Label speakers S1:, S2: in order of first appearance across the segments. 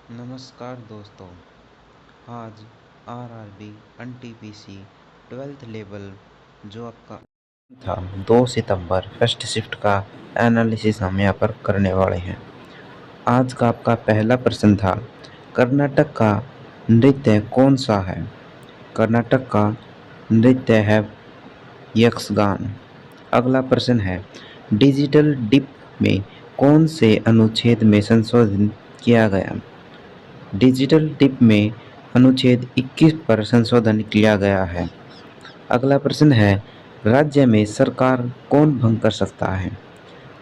S1: नमस्कार दोस्तों। आज आरआरबी एनटीपीसी 12th लेवल जो आपका था 2 सितंबर फर्स्ट शिफ्ट का एनालिसिस हम यहाँ पर करने वाले हैं। आज का आपका पहला प्रश्न था, कर्नाटक का नृत्य कौन सा है? कर्नाटक का नृत्य है यक्षगान। अगला प्रश्न है, डिजिटल डिप में कौन से अनुच्छेद में संशोधन किया गया? डिजिटल टिप में अनुच्छेद 21 पर संशोधन किया गया है। अगला प्रश्न है, राज्य में सरकार कौन भंग कर सकता है?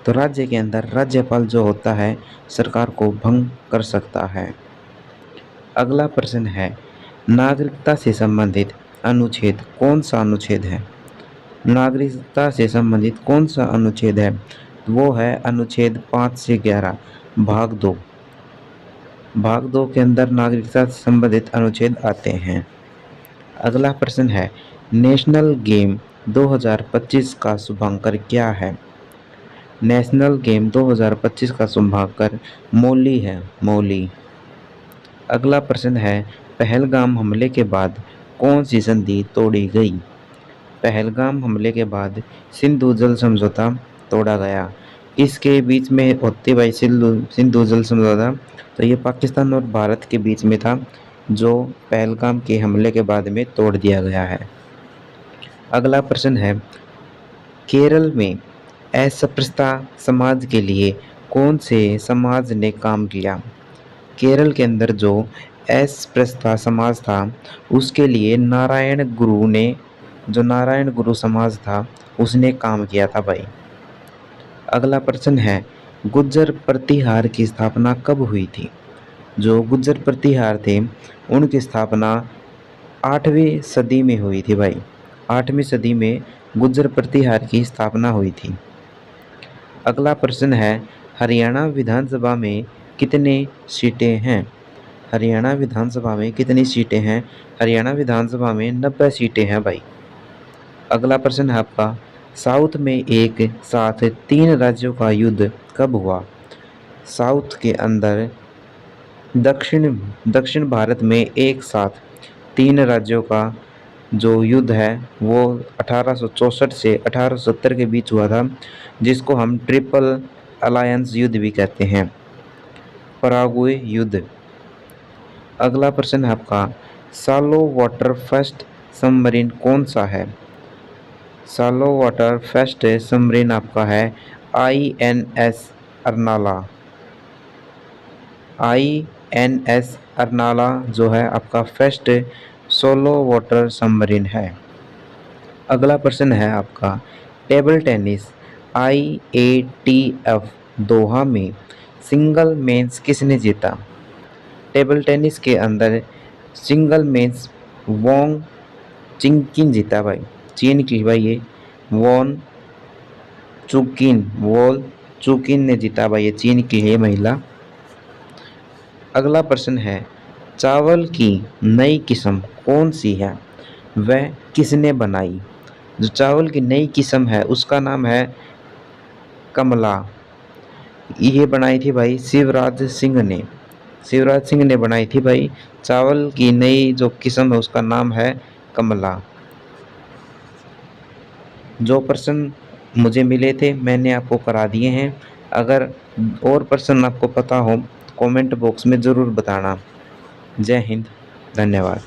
S1: तो राज्य के अंदर राज्यपाल जो होता है सरकार को भंग कर सकता है। अगला प्रश्न है, नागरिकता से संबंधित अनुच्छेद कौन सा अनुच्छेद है? नागरिकता से संबंधित कौन सा अनुच्छेद है? वो है अनुच्छेद 5 से 11 भाग 2। भाग 2 के अंदर नागरिकता से संबंधित अनुच्छेद आते हैं। अगला प्रश्न है, नेशनल गेम 2025 का शुभांकर क्या है? नेशनल गेम 2025 का शुभांकर मौली है, मौली। अगला प्रश्न है, पहलगाम हमले के बाद कौन सी संधि तोड़ी गई? पहलगाम हमले के बाद सिंधु जल समझौता तोड़ा गया। इसके बीच में होती भाई सिंधु जल समझौता, तो ये पाकिस्तान और भारत के बीच में था जो पहलगाम के हमले के बाद में तोड़ दिया गया है। अगला प्रश्न है, केरल में अस्पृश्यता समाज के लिए कौन से समाज ने काम किया? केरल के अंदर जो अस्पृश्यता समाज था उसके लिए नारायण गुरु समाज था उसने काम किया था भाई। अगला प्रश्न है, गुज्जर प्रतिहार की स्थापना कब हुई थी? जो गुज्जर प्रतिहार थे उनकी स्थापना 8वीं सदी में हुई थी भाई। 8वीं सदी में गुज्जर प्रतिहार की स्थापना हुई थी। अगला प्रश्न है, हरियाणा विधानसभा में कितने सीटें हैं? हरियाणा विधानसभा में कितनी सीटें हैं? हरियाणा विधानसभा में 90 सीटें हैं भाई। अगला प्रश्न है आपका, साउथ में एक साथ 3 राज्यों का युद्ध कब हुआ? साउथ के अंदर दक्षिण भारत में एक साथ 3 राज्यों का जो युद्ध है वो 1864 से 1870 के बीच हुआ था, जिसको हम ट्रिपल अलायंस युद्ध भी कहते हैं, पराग्वे युद्ध। अगला प्रश्न है आपका, सालो वाटर फर्स्ट सबमरीन कौन सा है? सालो वाटर फर्स्ट सबमरीन आपका है INS अर्नाला। INS अर्नाला जो है आपका फर्स्ट सोलो वाटर सबमरीन है। अगला प्रश्न है आपका, टेबल टेनिस IATF दोहा में सिंगल मेंस किसने जीता? टेबल टेनिस के अंदर सिंगल मेंस वोंग चिंकिन जीता भाई। चीन की भाई ये वोल चुकिन ने जीता भाई, ये चीन की है महिला। अगला प्रश्न है, चावल की नई किस्म कौन सी है? वह किसने बनाई? जो चावल की नई किस्म है उसका नाम है कमला। ये बनाई थी भाई शिवराज सिंह ने। शिवराज सिंह ने बनाई थी भाई। चावल की नई जो किस्म है उसका नाम है कमला। जो प्रश्न मुझे मिले थे मैंने आपको करा दिए हैं। अगर और प्रश्न आपको पता हो कमेंट बॉक्स में ज़रूर बताना। जय हिंद, धन्यवाद।